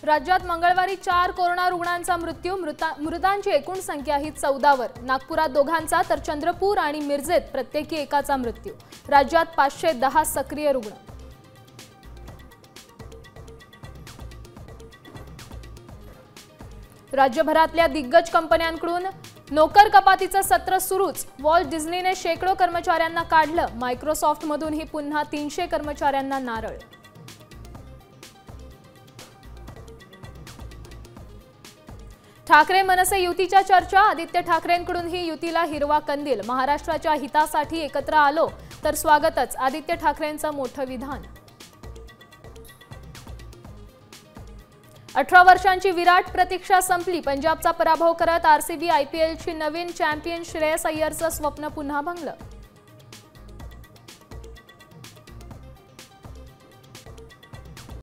राज्यात मंगळवारी 4 कोरोना रुग्णांचा मृत्यू, मृतांची एकूण संख्या ही 14 वर। नागपुरात दोघांचा तर चंद्रपूर आणि मिरजेत प्रत्येकी एकाचा मृत्यू। राज्यात 510 सक्रिय रुग्ण। राज्यभरातल्या दिग्गज कंपन्यांकडून नोकर कपातीचं सत्र सुरूच। वॉल्ट डिझनीने शेकडो कर्मचाऱ्यांना काढलं। मायक्रोसॉफ्टमधूनही पुन्हा 300 कर्मचाऱ्यांना नारळ। ठाकरे मनसे युतीच्या चर्चा। आदित्य ठाकरेंकडूनही युतीला हिरवा कंदील। महाराष्ट्राच्या हितासाठी एकत्र आलो तर स्वागतच, आदित्य ठाकरेंचं मोठं विधान। 18 वर्षांची विराट प्रतीक्षा संपली। पंजाबचा पराभव करत आरसीबी आयपीएलची नवीन चॅम्पियन श्रेयस अय्यरचं स्वप्न पुन्हा भंगलं।